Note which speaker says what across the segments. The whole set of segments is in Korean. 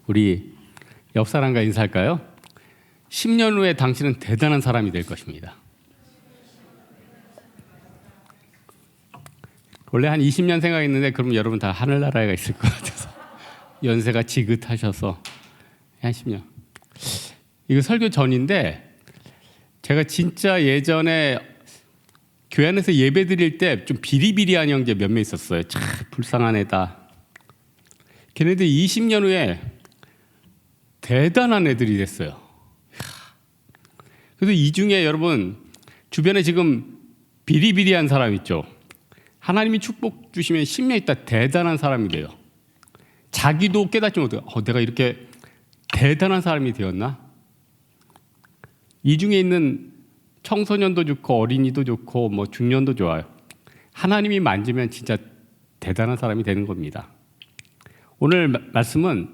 Speaker 1: 우리 옆 사람과 인사할까요? 10년 후에 당신은 대단한 사람이 될 것입니다. 원래 한 20년 생각했는데 그럼 여러분 다 하늘나라에 있을 것 같아서 연세가 지긋하셔서 한 10년. 이거 설교 전인데 제가 진짜 예전에 교회 안에서 예배 드릴 때 좀 비리비리한 형제 몇 명 있었어요. 참 불쌍한 애다. 걔네들 20년 후에 대단한 애들이 됐어요. 그래서 이 중에 여러분 주변에 지금 비리비리한 사람 있죠. 하나님이 축복 주시면 10년 있다 대단한 사람이 돼요. 자기도 깨닫지 못해요. 내가 이렇게 대단한 사람이 되었나? 이 중에 있는 청소년도 좋고 어린이도 좋고 뭐 중년도 좋아요. 하나님이 만지면 진짜 대단한 사람이 되는 겁니다. 오늘 말씀은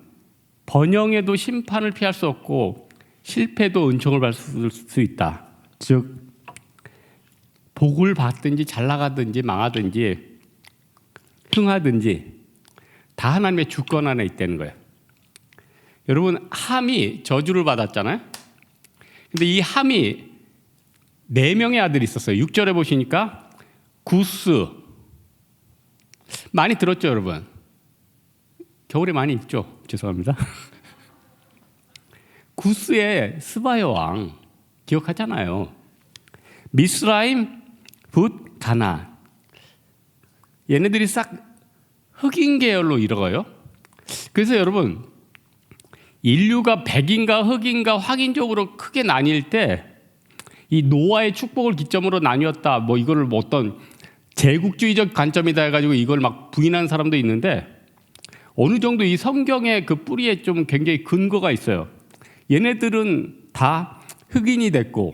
Speaker 1: 번영에도 심판을 피할 수 없고 실패도 은총을 받을 수 있다. 즉 복을 받든지 잘 나가든지 망하든지 흥하든지 다 하나님의 주권 안에 있다는 거예요. 여러분 함이 저주를 받았잖아요. 근데 이 함이 4명의 아들이 있었어요. 6절에 보시니까 구스 많이 들었죠 여러분? 겨울에 많이 있죠? 죄송합니다. 구스의 스바야 왕 기억하잖아요. 미스라임, 붓, 가나 얘네들이 싹 흑인 계열로 이뤄가요. 그래서 여러분 인류가 백인과 흑인과 확인적으로 크게 나뉠 때 이 노아의 축복을 기점으로 나뉘었다. 뭐 이거를 뭐 어떤 제국주의적 관점이다 해가지고 이걸 막 부인하는 사람도 있는데 어느 정도 이 성경의 그 뿌리에 좀 굉장히 근거가 있어요. 얘네들은 다 흑인이 됐고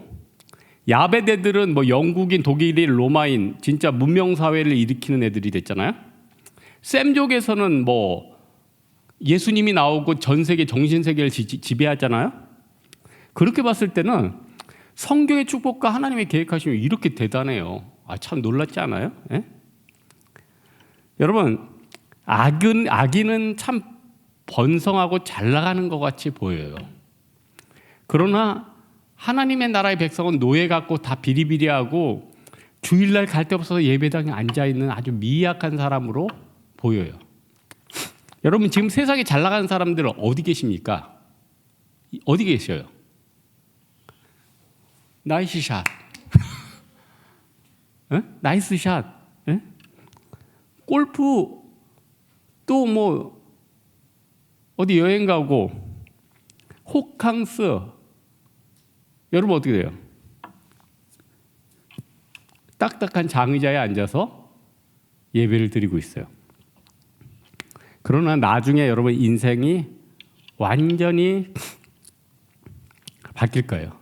Speaker 1: 야베데들은 뭐 영국인, 독일인, 로마인 진짜 문명 사회를 일으키는 애들이 됐잖아요. 셈족에서는 뭐 예수님이 나오고 전 세계 정신 세계를 지배하잖아요. 그렇게 봤을 때는 성경의 축복과 하나님의 계획하시면 이렇게 대단해요. 참 놀랍지 않아요? 예? 여러분 악인은 참 번성하고 잘 나가는 것 같이 보여요. 그러나 하나님의 나라의 백성은 노예 같고 다 비리비리하고 주일날 갈 데 없어서 예배당에 앉아있는 아주 미약한 사람으로 보여요. 여러분 지금 세상에 잘 나가는 사람들은 어디 계십니까? 어디 계셔요? 나이스 샷. 나이스 샷. 에? 골프 또 뭐 어디 여행 가고 호캉스 여러분 어떻게 돼요? 딱딱한 장의자에 앉아서 예배를 드리고 있어요. 그러나 나중에 여러분 인생이 완전히 바뀔 거예요.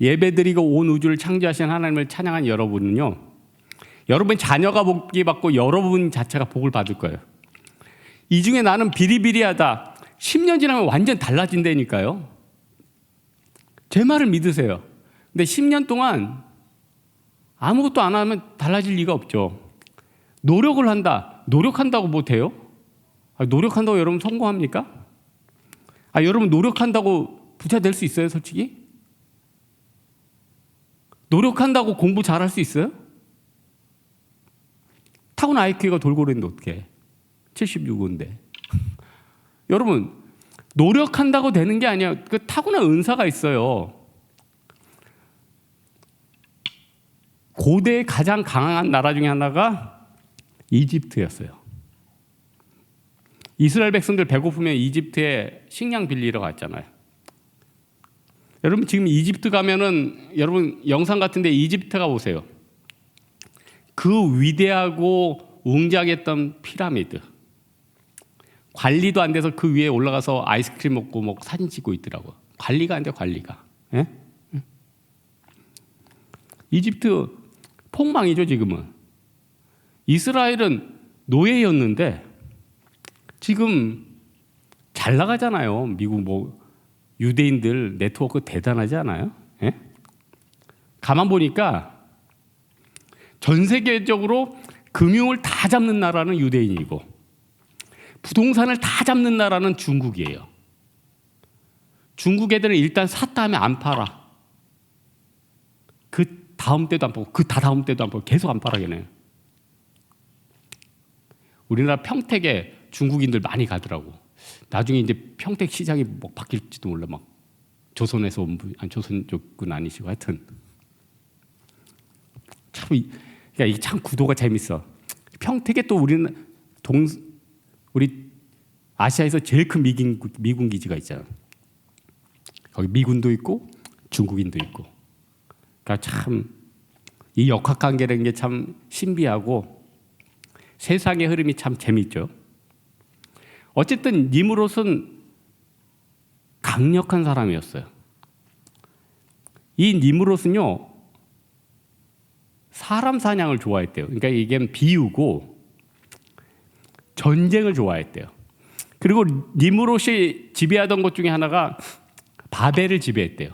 Speaker 1: 예배드리고 온 우주를 창조하신 하나님을 찬양한 여러분은요, 여러분 자녀가 복이 받고 여러분 자체가 복을 받을 거예요. 이 중에 나는 비리비리하다. 10년 지나면 완전 달라진다니까요. 제 말을 믿으세요. 근데 10년 동안 아무것도 안 하면 달라질 리가 없죠. 노력을 한다. 노력한다고 못해요? 노력한다고 여러분 성공합니까? 여러분 노력한다고 부자 될 수 있어요, 솔직히? 노력한다고 공부 잘할 수 있어요? 타고난 IQ가 돌고래인데 어떻게 76인데 여러분 노력한다고 되는 게 아니야. 그 타고난 은사가 있어요. 고대의 가장 강한 나라 중에 하나가 이집트였어요. 이스라엘 백성들 배고프면 이집트에 식량 빌리러 갔잖아요. 여러분 지금 이집트 가면은 여러분 영상 같은데 이집트 가 보세요. 그 위대하고 웅장했던 피라미드 관리도 안 돼서 그 위에 올라가서 아이스크림 먹고 뭐 사진 찍고 있더라고. 관리가 안 돼, 관리가. 예? 이집트 폭망이죠 지금은. 이스라엘은 노예였는데 지금 잘 나가잖아요. 미국 뭐 유대인들 네트워크 대단하지 않아요? 예? 가만 보니까 전 세계적으로 금융을 다 잡는 나라는 유대인이고 부동산을 다 잡는 나라는 중국이에요. 중국 애들은 일단 샀다 하면 안 팔아. 그 다음 때도 안 팔고 그 다다음 때도 안 팔고 계속 안 팔아 걔네. 우리나라 평택에 중국인들 많이 가더라고. 나중에 이제 평택 시장이 뭐 바뀔지도 몰라. 막 조선에서 온 분, 아니 조선 쪽은 아니시고 하여튼 참, 그러니까 이게 참 구도가 재밌어. 평택에 또 우리는 우리 아시아에서 제일 큰 미군 기지가 있잖아. 거기 미군도 있고 중국인도 있고. 그러니까 참 이 역학관계라는 게 참 신비하고 세상의 흐름이 참 재밌죠. 어쨌든 니무롯은 강력한 사람이었어요. 이 니무롯은요 사람 사냥을 좋아했대요. 그러니까 이게 비유고 전쟁을 좋아했대요. 그리고 니무롯이 지배하던 것 중에 하나가 바벨을 지배했대요.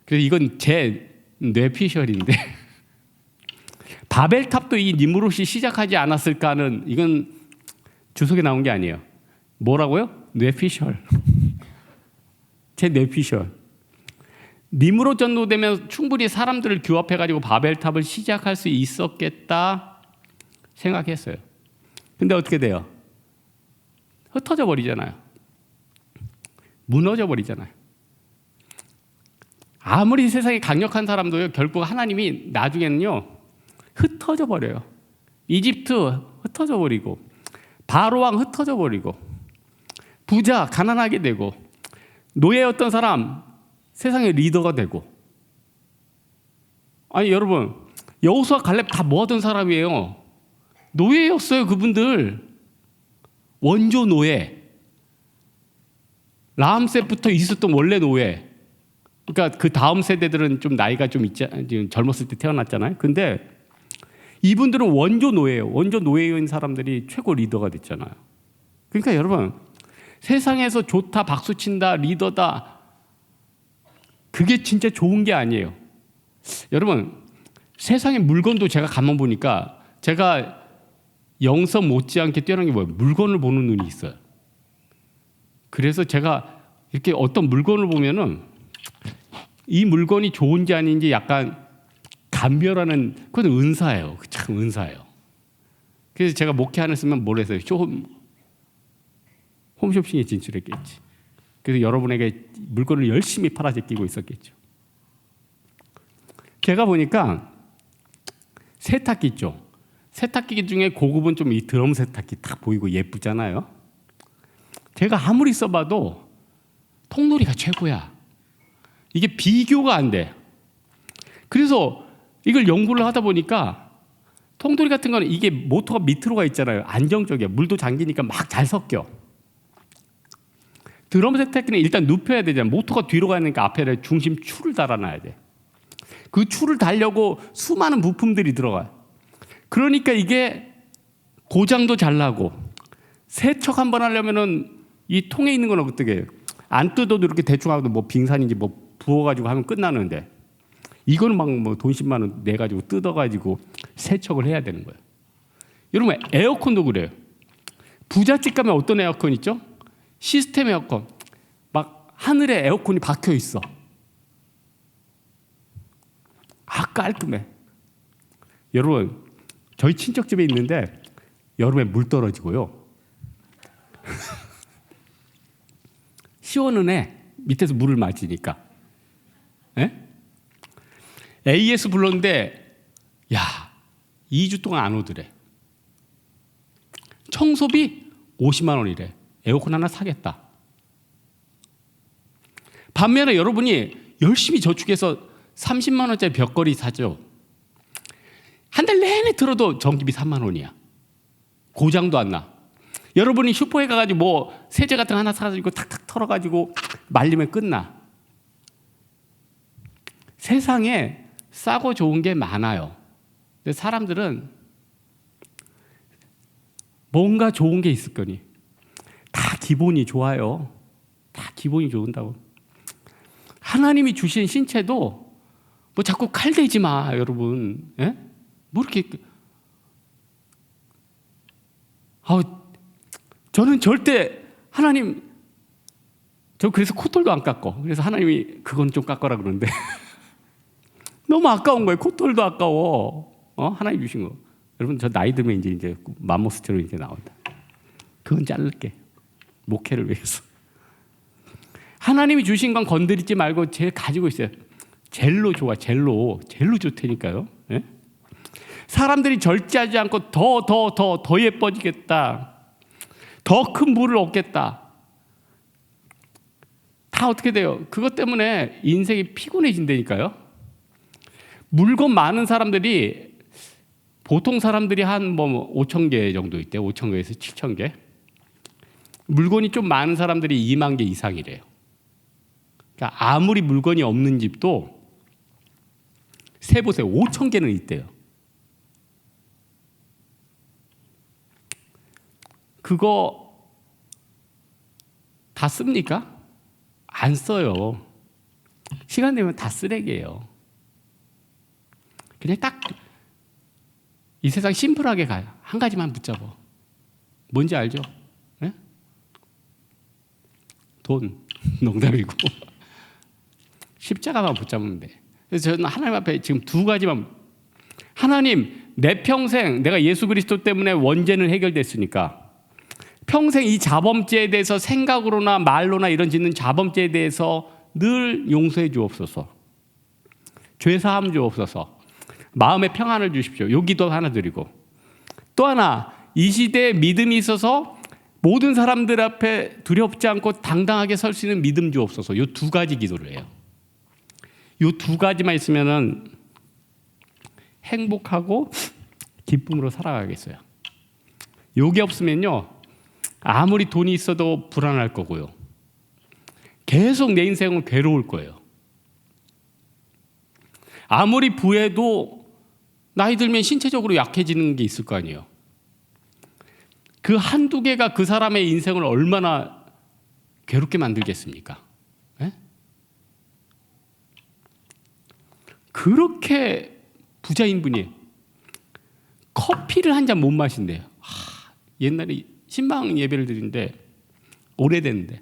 Speaker 1: 그래서 이건 제 뇌피셜인데 바벨탑도 이 니무롯이 시작하지 않았을까 하는, 이건 주석에 나온 게 아니에요. 뭐라고요? 뇌피셜. 제 뇌피셜. 니무롯 정도 되면 충분히 사람들을 규합해가지고 바벨탑을 시작할 수 있었겠다 생각했어요. 근데 어떻게 돼요? 흩어져 버리잖아요. 무너져 버리잖아요. 아무리 세상에 강력한 사람도요, 결국 하나님이 나중에는요 흩어져 버려요. 이집트 흩어져 버리고, 바로 왕 흩어져 버리고, 부자 가난하게 되고, 노예였던 사람 세상의 리더가 되고. 아니 여러분, 여호수아 갈렙 다 뭐 하던 사람이에요? 노예였어요. 그분들 원조 노예. 라암셋부터 있었던 원래 노예. 그러니까 그 다음 세대들은 좀 나이가 좀 젊었을 때 태어났잖아요. 근데 이분들은 원조 노예예요. 원조 노예인 사람들이 최고 리더가 됐잖아요. 그러니까 여러분, 세상에서 좋다, 박수친다, 리더다, 그게 진짜 좋은 게 아니에요. 여러분, 세상의 물건도 제가 가만 보니까, 제가 영서 못지않게 뛰어난 게 뭐예요? 물건을 보는 눈이 있어요. 그래서 제가 이렇게 어떤 물건을 보면은 이 물건이 좋은지 아닌지 약간 감별하는, 그건 은사예요. 참 은사예요. 그래서 제가 목회 안에 쓰면 뭘 했어요? 홈쇼핑에 진출했겠지. 그래서 여러분에게 물건을 열심히 팔아 제끼고 있었겠죠. 제가 보니까 세탁기 있죠. 세탁기 중에 고급은 좀 이 드럼 세탁기 딱 보이고 예쁘잖아요. 제가 아무리 써봐도 통돌이가 최고야. 이게 비교가 안 돼. 그래서 이걸 연구를 하다 보니까 통돌이 같은 거는 이게 모터가 밑으로 가 있잖아요. 안정적이야. 물도 잠기니까 막 잘 섞여. 드럼 세탁기는 일단 눕혀야 되잖아요. 모터가 뒤로 가니까 앞에 중심 줄을 달아놔야 돼. 그 줄을 달려고 수많은 부품들이 들어가요. 그러니까 이게 고장도 잘 나고, 세척 한번 하려면은 이 통에 있는 건 어떻게 해요? 안 뜯어도 이렇게 대충 하고 뭐 빙산인지 뭐 부어가지고 하면 끝나는데, 이거는 막 뭐 돈 10만 원 내가지고 뜯어가지고 세척을 해야 되는 거예요. 여러분, 에어컨도 그래요. 부잣집 가면 어떤 에어컨 있죠? 시스템 에어컨. 막 하늘에 에어컨이 박혀 있어. 깔끔해. 여러분, 저희 친척집에 있는데 여름에 물 떨어지고요. 시원해. 밑에서 물을 맞으니까. 에? AS 불렀는데, 야, 2주 동안 안 오더래. 청소비 50만 원이래. 에어컨 하나 사겠다. 반면에 여러분이 열심히 저축해서 30만 원짜리 벽걸이 사죠. 한 달 내내 들어도 전기비 3만 원이야. 고장도 안 나. 여러분이 슈퍼에 가가지고 뭐 세제 같은 거 하나 사가지고 탁탁 털어가지고 말리면 끝나. 세상에 싸고 좋은 게 많아요. 근데 사람들은 뭔가 좋은 게 있을 거니. 다 기본이 좋아요. 다 기본이 좋은다고. 하나님이 주신 신체도 뭐 자꾸 칼 대지 마, 여러분. 예? 뭐 이렇게. 저는 절대 하나님 저 그래서 코털도 안 깎어. 그래서 하나님이 그건 좀 깎아라 그러는데 너무 아까운 거예요. 코털도 아까워. 하나님 주신 거. 여러분 저 나이 들면 이제 맘모스처럼 이제 나온다. 그건 자를게. 목회를 위해서. 하나님이 주신 건 건드리지 말고 제일 가지고 있어요. 젤로 좋아. 젤로 좋다니까요. 예? 사람들이 절제하지 않고 더 예뻐지겠다. 더 큰 부를 얻겠다. 다 어떻게 돼요? 그것 때문에 인생이 피곤해진다니까요. 물건 많은 사람들이 보통 사람들이 한 5천 개 정도 있대요. 5천 개에서 7천 개. 물건이 좀 많은 사람들이 2만 개 이상이래요. 그러니까 아무리 물건이 없는 집도 세보세요. 5천 개는 있대요. 그거 다 씁니까? 안 써요. 시간 되면 다 쓰레기예요. 그냥 딱 이 세상 심플하게 가요. 한 가지만 붙잡아. 뭔지 알죠? 네? 돈. 농담이고. 십자가만 붙잡으면 돼. 그래서 저는 하나님 앞에 지금 두 가지만. 하나님, 내 평생 내가 예수 그리스도 때문에 원죄는 해결됐으니까 평생 이 자범죄에 대해서 생각으로나 말로나 이런 짓는 자범죄에 대해서 늘 용서해 주옵소서. 죄사함 주옵소서. 마음의 평안을 주십시오. 여기도 하나 드리고 또 하나, 이 시대에 믿음이 있어서 모든 사람들 앞에 두렵지 않고 당당하게 설 수 있는 믿음 주옵소서. 이 두 가지 기도를 해요. 이 두 가지만 있으면은 행복하고 기쁨으로 살아가겠어요. 요게 없으면요, 아무리 돈이 있어도 불안할 거고요. 계속 내 인생은 괴로울 거예요. 아무리 부해도 나이 들면 신체적으로 약해지는 게 있을 거 아니에요. 그 한두 개가 그 사람의 인생을 얼마나 괴롭게 만들겠습니까? 네? 그렇게 부자인 분이 커피를 한 잔 못 마신대요. 옛날에 신방 예배를 드리는데 오래됐는데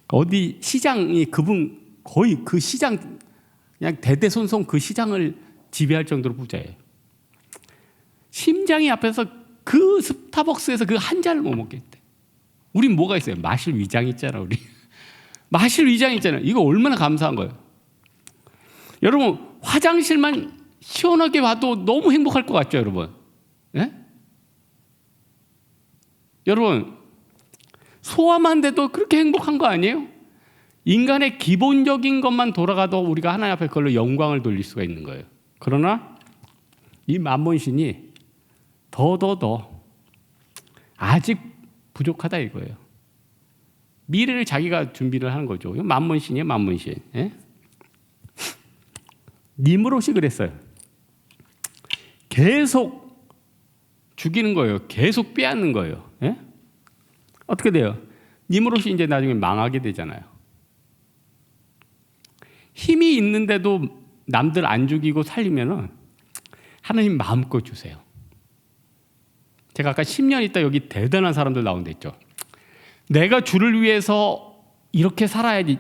Speaker 1: 어디 시장이 그분 거의 그 시장 그냥 대대손손 그 시장을 지배할 정도로 부자예요. 심장이 앞에서 그 스타벅스에서 그 한 잔을 못 먹겠대. 우린 뭐가 있어요? 마실 위장 있잖아, 우리. 마실 위장 있잖아. 이거 얼마나 감사한 거예요. 여러분, 화장실만 시원하게 봐도 너무 행복할 것 같죠, 여러분? 네? 여러분, 소화만 돼도 그렇게 행복한 거 아니에요? 인간의 기본적인 것만 돌아가도 우리가 하나님 앞에 그걸로 영광을 돌릴 수가 있는 거예요. 그러나 이 만몬신이 더 아직 부족하다 이거예요. 미래를 자기가 준비를 하는 거죠. 만몬신이에요, 만몬신. 예? 니므롯이 그랬어요. 계속 죽이는 거예요. 계속 빼앗는 거예요. 예? 어떻게 돼요? 니므롯이 이제 나중에 망하게 되잖아요. 힘이 있는데도 남들 안 죽이고 살리면은 하나님 마음껏 주세요. 제가 아까 10년 있다 여기 대단한 사람들 나온다 했죠. 내가 주를 위해서 이렇게 살아야지.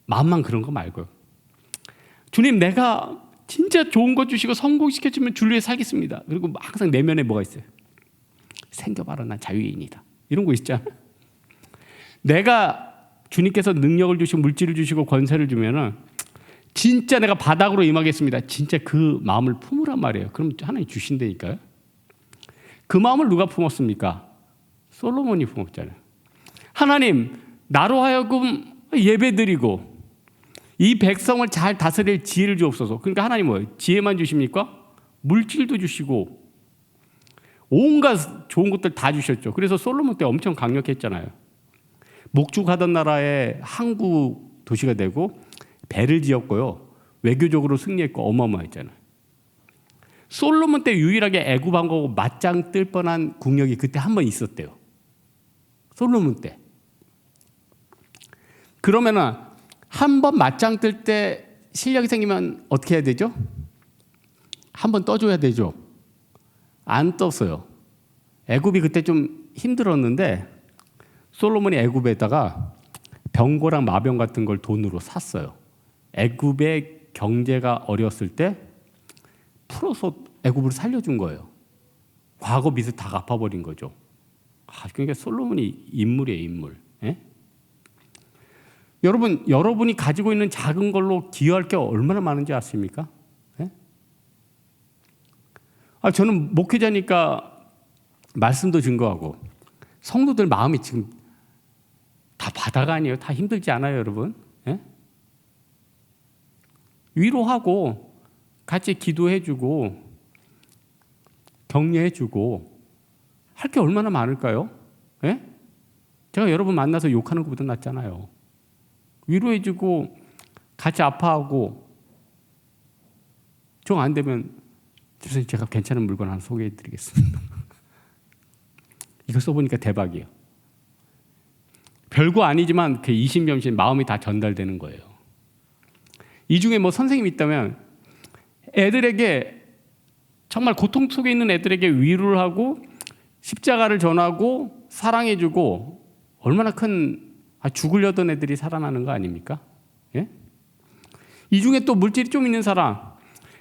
Speaker 1: 마음만 그런 거 말고요. 주님, 내가 진짜 좋은 것 주시고 성공시켜주면 주를 위해 살겠습니다. 그리고 항상 내면에 뭐가 있어요? 생겨봐라, 난 자유인이다. 이런 거 있잖아. 내가 주님께서 능력을 주시고 물질을 주시고 권세를 주면은 진짜 내가 바닥으로 임하겠습니다. 진짜 그 마음을 품으란 말이에요. 그럼 하나님 주신다니까요. 그 마음을 누가 품었습니까? 솔로몬이 품었잖아요. 하나님, 나로 하여금 예배드리고 이 백성을 잘 다스릴 지혜를 주옵소서. 그러니까 하나님 뭐예요? 지혜만 주십니까? 물질도 주시고 온갖 좋은 것들 다 주셨죠. 그래서 솔로몬 때 엄청 강력했잖아요. 목축하던 나라의 항구 도시가 되고 배를 지었고요. 외교적으로 승리했고 어마어마했잖아요. 솔로몬 때 유일하게 애굽한 거고 맞짱 뜰 뻔한 국력이 그때 한 번 있었대요. 솔로몬 때. 그러면은 한 번 맞짱 뜰 때 실력이 생기면 어떻게 해야 되죠? 한 번 떠줘야 되죠. 안 떴어요. 애굽이 그때 좀 힘들었는데 솔로몬이 애굽에다가 병고랑 마병 같은 걸 돈으로 샀어요. 애굽의 경제가 어려웠을 때 풀어서 애굽을 살려준 거예요. 과거 빚을 다 갚아버린 거죠. 그러니까 솔로몬이 인물이에요, 인물. 예? 여러분이 가지고 있는 작은 걸로 기여할 게 얼마나 많은지 아십니까? 예? 저는 목회자니까 말씀도 증거하고 성도들 마음이 지금 다 바다가 아니에요. 다 힘들지 않아요, 여러분? 예? 위로하고 같이 기도해주고 격려해주고 할 게 얼마나 많을까요? 예? 제가 여러분 만나서 욕하는 것보다 낫잖아요. 위로해주고 같이 아파하고 정 안 되면 집사님 제가 괜찮은 물건 하나 소개해드리겠습니다. 이거 써보니까 대박이에요. 별거 아니지만 그 이심점심 마음이 다 전달되는 거예요. 이 중에 뭐 선생님이 있다면 애들에게 정말 고통 속에 있는 애들에게 위로를 하고 십자가를 전하고 사랑해주고 얼마나 큰 죽으려던 애들이 살아나는 거 아닙니까? 예? 이 중에 또 물질이 좀 있는 사람,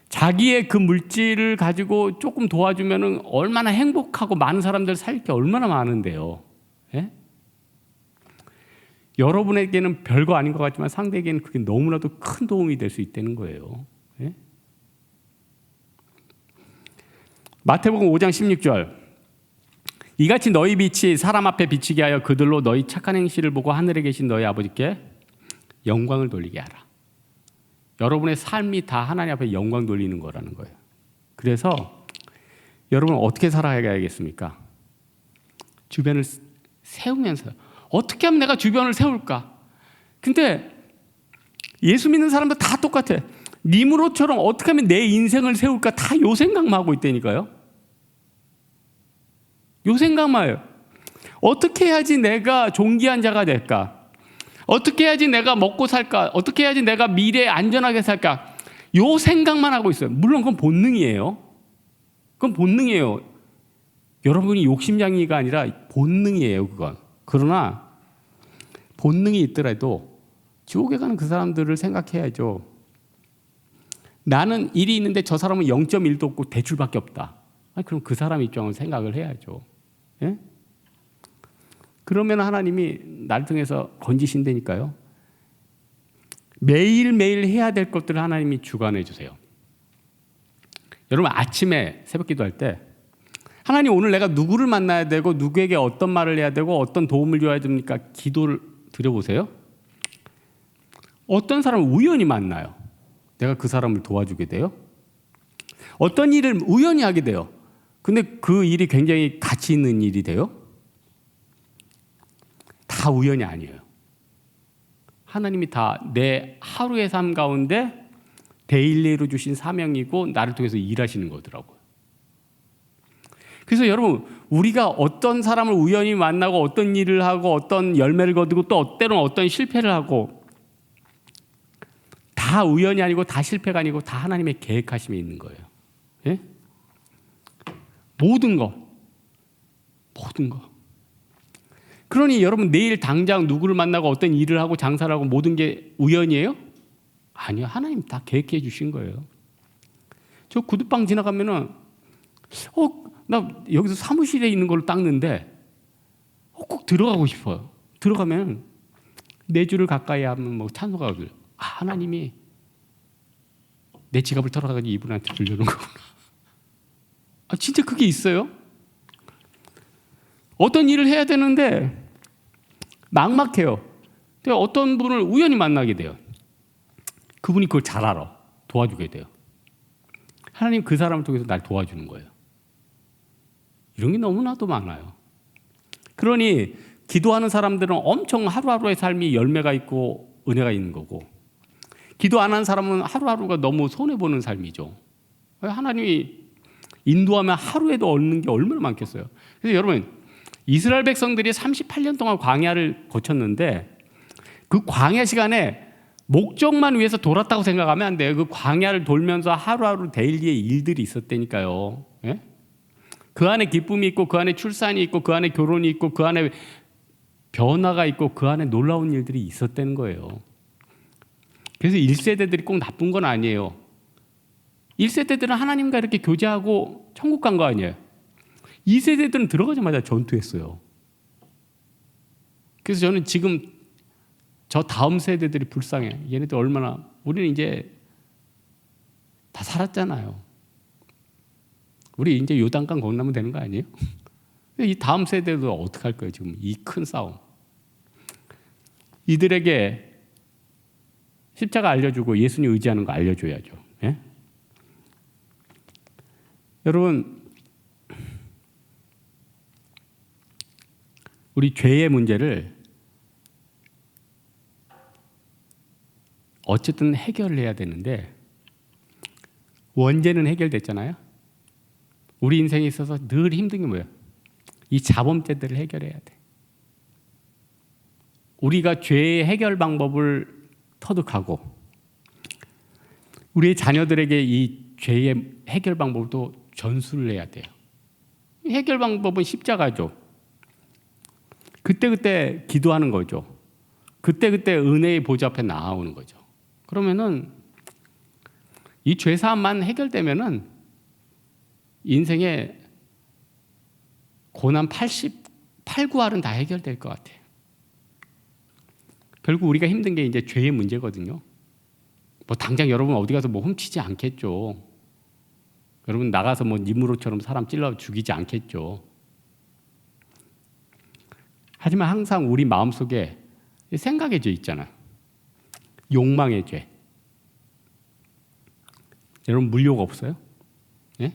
Speaker 1: 자기의 그 물질을 가지고 조금 도와주면 얼마나 행복하고 많은 사람들 살 게 얼마나 많은데요. 예? 여러분에게는 별거 아닌 것 같지만 상대에게는 그게 너무나도 큰 도움이 될 수 있다는 거예요. 예? 마태복음 5장 16절 이같이 너희 빛이 사람 앞에 비치게 하여 그들로 너희 착한 행실을 보고 하늘에 계신 너희 아버지께 영광을 돌리게 하라. 여러분의 삶이 다 하나님 앞에 영광 돌리는 거라는 거예요. 그래서 여러분 어떻게 살아가야겠습니까? 주변을 세우면서 어떻게 하면 내가 주변을 세울까? 근데 예수 믿는 사람들 다 똑같아. 니무롯처럼 어떻게 하면 내 인생을 세울까? 다 요 생각만 하고 있다니까요. 요 생각만 해요. 어떻게 해야지 내가 존귀한 자가 될까? 어떻게 해야지 내가 먹고 살까? 어떻게 해야지 내가 미래에 안전하게 살까? 요 생각만 하고 있어요. 물론 그건 본능이에요. 그건 본능이에요. 여러분이 욕심장이가 아니라 본능이에요, 그건. 그러나 본능이 있더라도 지옥에 가는 그 사람들을 생각해야죠. 나는 일이 있는데 저 사람은 0.1도 없고 대출밖에 없다. 그럼 그 사람 입장을 생각을 해야죠. 예? 그러면 하나님이 나를 통해서 건지신다니까요. 매일매일 해야 될 것들을 하나님이 주관해 주세요. 여러분 아침에 새벽 기도할 때 하나님 오늘 내가 누구를 만나야 되고 누구에게 어떤 말을 해야 되고 어떤 도움을 줘야 됩니까? 기도를 드려보세요. 어떤 사람을 우연히 만나요. 내가 그 사람을 도와주게 돼요. 어떤 일을 우연히 하게 돼요. 근데 그 일이 굉장히 가치 있는 일이 돼요. 다 우연이 아니에요. 하나님이 다 내 하루의 삶 가운데 데일리로 주신 사명이고 나를 통해서 일하시는 거더라고요. 그래서 여러분 우리가 어떤 사람을 우연히 만나고 어떤 일을 하고 어떤 열매를 거두고 또 때로는 어떤 실패를 하고 다 우연이 아니고 다 실패가 아니고 다 하나님의 계획하심이 있는 거예요. 예? 모든 거. 그러니 여러분 내일 당장 누구를 만나고 어떤 일을 하고 장사를 하고 모든 게 우연이에요? 아니요. 하나님 다 계획해 주신 거예요. 저 구두방 지나가면은 나 여기서 사무실에 있는 걸로 닦는데 꼭 들어가고 싶어요. 들어가면 네 줄을 가까이 하면 뭐 찬송가 들려. 하나님이 내 지갑을 털어가지고 이분한테 주려는 거구나. 진짜 그게 있어요? 어떤 일을 해야 되는데 막막해요. 근데 어떤 분을 우연히 만나게 돼요. 그분이 그걸 잘 알아. 도와주게 돼요. 하나님 그 사람을 통해서 날 도와주는 거예요. 이런 게 너무나도 많아요. 그러니 기도하는 사람들은 엄청 하루하루의 삶이 열매가 있고 은혜가 있는 거고 기도 안 하는 사람은 하루하루가 너무 손해보는 삶이죠. 하나님이 인도하면 하루에도 얻는 게 얼마나 많겠어요. 그래서 여러분 이스라엘 백성들이 38년 동안 광야를 거쳤는데 그 광야 시간에 목적만 위해서 돌았다고 생각하면 안 돼요. 그 광야를 돌면서 하루하루 데일리의 일들이 있었다니까요. 예? 그 안에 기쁨이 있고 그 안에 출산이 있고 그 안에 결혼이 있고 그 안에 변화가 있고 그 안에 놀라운 일들이 있었다는 거예요. 그래서 1세대들이 꼭 나쁜 건 아니에요. 1세대들은 하나님과 이렇게 교제하고 천국 간 거 아니에요. 2세대들은 들어가자마자 전투했어요. 그래서 저는 지금 저 다음 세대들이 불쌍해. 얘네들 얼마나, 우리는 이제 다 살았잖아요. 우리 이제 요단강 건너면 되는 거 아니에요? 이 다음 세대도 어떻게 할 거예요, 지금 이 큰 싸움. 이들에게 십자가 알려주고 예수님 의지하는 거 알려줘야죠. 예? 여러분, 우리 죄의 문제를 어쨌든 해결을 해야 되는데 원죄는 해결됐잖아요. 우리 인생에 있어서 늘 힘든 게 뭐예요? 이 자범죄들을 해결해야 돼. 우리가 죄의 해결 방법을 터득하고 우리의 자녀들에게 이 죄의 해결 방법도 전수를 해야 돼요. 해결 방법은 십자가죠. 그때그때 기도하는 거죠. 그때그때 은혜의 보좌 앞에 나아오는 거죠. 그러면은 이 죄사함만 해결되면은 인생의 고난 8, 9할은 다 해결될 것 같아요. 결국 우리가 힘든 게 이제 죄의 문제거든요. 뭐 당장 여러분 어디 가서 뭐 훔치지 않겠죠. 여러분 나가서 뭐 니무롯처럼 사람 찔러 죽이지 않겠죠. 하지만 항상 우리 마음속에 생각의 죄 있잖아요. 욕망의 죄. 여러분 물욕 없어요? 예?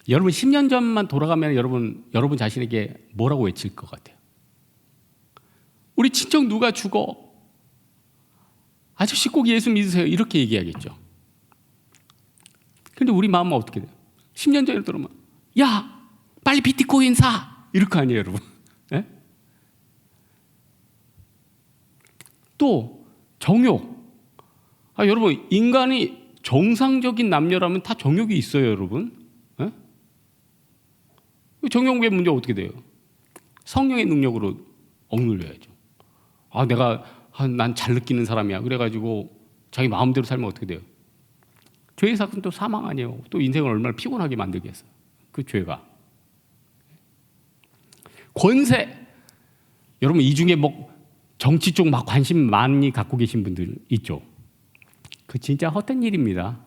Speaker 1: 여러분 10년 전만 돌아가면 여러분 자신에게 뭐라고 외칠 것 같아요? 우리 친척 누가 죽어? 아저씨 꼭 예수 믿으세요. 이렇게 얘기하겠죠. 그런데 우리 마음은 어떻게 돼요? 10년 전에 들어오면 야 빨리 비트코인 사! 이럴 거 아니에요 여러분. 예? 또 정욕. 여러분 인간이 정상적인 남녀라면 다 정욕이 있어요 여러분. 예? 정욕의 문제 어떻게 돼요? 성령의 능력으로 억눌려야죠. 난 잘 느끼는 사람이야. 그래가지고 자기 마음대로 살면 어떻게 돼요? 죄의 사건 또 사망 아니에요. 또 인생을 얼마나 피곤하게 만들겠어요. 그 죄가. 권세. 여러분 이 중에 뭐 정치 쪽 막 관심 많이 갖고 계신 분들 있죠. 그 진짜 헛된 일입니다.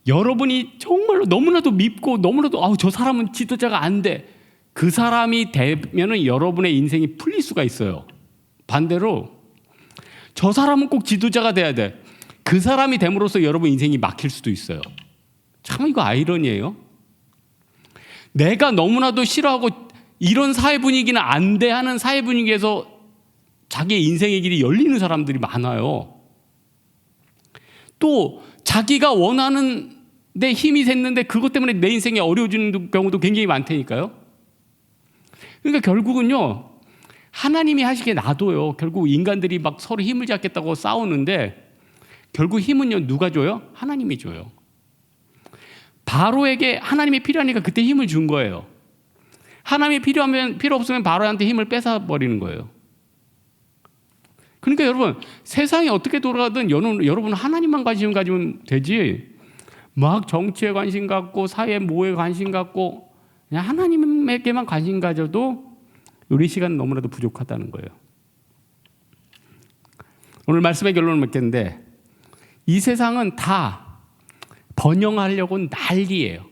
Speaker 1: 여러분이 정말로 너무나도 밉고 너무나도 저 사람은 지도자가 안 돼. 그 사람이 되면은 여러분의 인생이 풀릴 수가 있어요. 반대로 저 사람은 꼭 지도자가 돼야 돼. 그 사람이 됨으로써 여러분 인생이 막힐 수도 있어요. 참 이거 아이러니예요. 내가 너무나도 싫어하고 이런 사회 분위기는 안 돼 하는 사회 분위기에서 자기의 인생의 길이 열리는 사람들이 많아요. 또 자기가 원하는 데 힘이 샜는데 그것 때문에 내 인생이 어려워지는 경우도 굉장히 많다니까요. 그러니까 결국은요, 하나님이 하시게 놔둬요. 결국 인간들이 막 서로 힘을 잡겠다고 싸우는데 결국 힘은요 누가 줘요? 하나님이 줘요. 바로에게 하나님이 필요하니까 그때 힘을 준 거예요. 하나님이 필요 없으면 바로한테 힘을 뺏어버리는 거예요. 그러니까 여러분 세상이 어떻게 돌아가든 여러분 하나님만 관심 가지면 되지 막 정치에 관심 갖고 사회 모에 관심 갖고 그냥 하나님에게만 관심 가져도 우리 시간은 너무나도 부족하다는 거예요. 오늘 말씀의 결론을 맺겠는데 이 세상은 다 번영하려고 난리예요.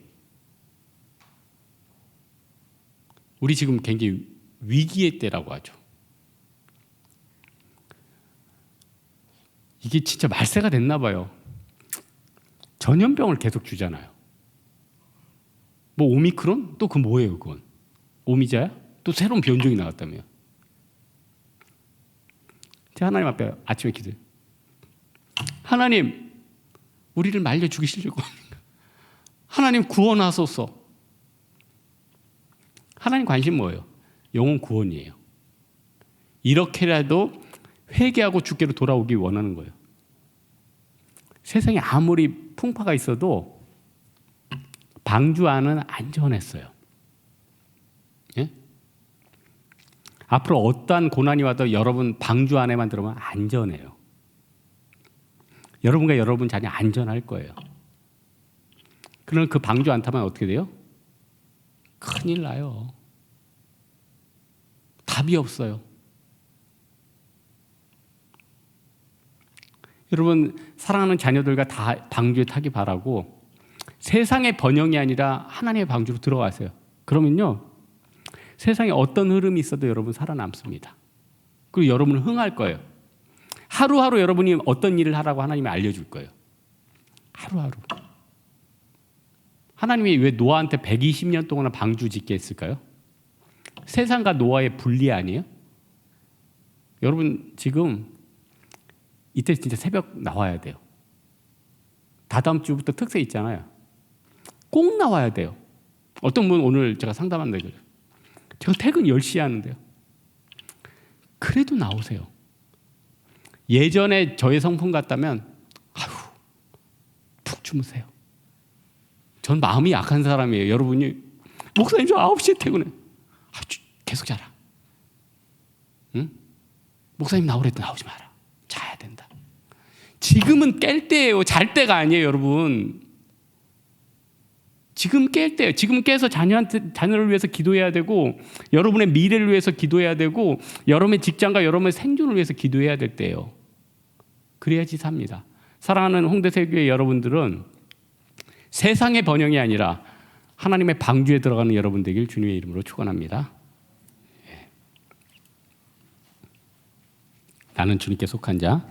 Speaker 1: 우리 지금 굉장히 위기의 때라고 하죠. 이게 진짜 말세가 됐나 봐요. 전염병을 계속 주잖아요. 뭐 오미크론? 또 그 뭐예요 그건? 오미자야? 또 새로운 변종이 나왔다며. 제가 하나님 앞에 아침에 기도해요. 하나님 우리를 말려 죽이시려고 합니까? 하나님 구원하소서. 하나님 관심 뭐예요? 영혼 구원이에요. 이렇게라도 회개하고 주께로 돌아오기 원하는 거예요. 세상에 아무리 풍파가 있어도 방주 안은 안전했어요. 예? 앞으로 어떠한 고난이 와도 여러분 방주 안에만 들어가면 안전해요. 여러분과 여러분 자녀 안전할 거예요. 그러면 그 방주 안 타면 어떻게 돼요? 큰일 나요. 답이 없어요. 여러분 사랑하는 자녀들과 다 방주에 타기 바라고 세상의 번영이 아니라 하나님의 방주로 들어가세요. 그러면요 세상에 어떤 흐름이 있어도 여러분 살아남습니다. 그리고 여러분은 흥할 거예요. 하루하루 여러분이 어떤 일을 하라고 하나님이 알려줄 거예요. 하루하루. 하나님이 왜 노아한테 120년 동안 방주 짓게 했을까요? 세상과 노아의 분리 아니에요? 여러분 지금 이때 진짜 새벽 나와야 돼요. 다다음 주부터 특세 있잖아요. 꼭 나와야 돼요. 어떤 분 오늘 제가 상담한다 그래요. 제가 퇴근 10시에 하는데요. 그래도 나오세요. 예전에 저의 성품 같다면 푹 주무세요. 전 마음이 약한 사람이에요. 여러분이 목사님 저 9시에 퇴근해. 계속 자라. 응? 목사님 나오래도 나오지 마라. 자야 된다. 지금은 깰 때예요. 잘 때가 아니에요, 여러분. 지금 깰 때예요. 지금 깨서 자녀를 위해서 기도해야 되고 여러분의 미래를 위해서 기도해야 되고 여러분의 직장과 여러분의 생존을 위해서 기도해야 될 때예요. 그래야지 삽니다. 사랑하는 홍대세교회 여러분들은 세상의 번영이 아니라 하나님의 방주에 들어가는 여러분 되길 주님의 이름으로 축원합니다. 나는 주님께 속한 자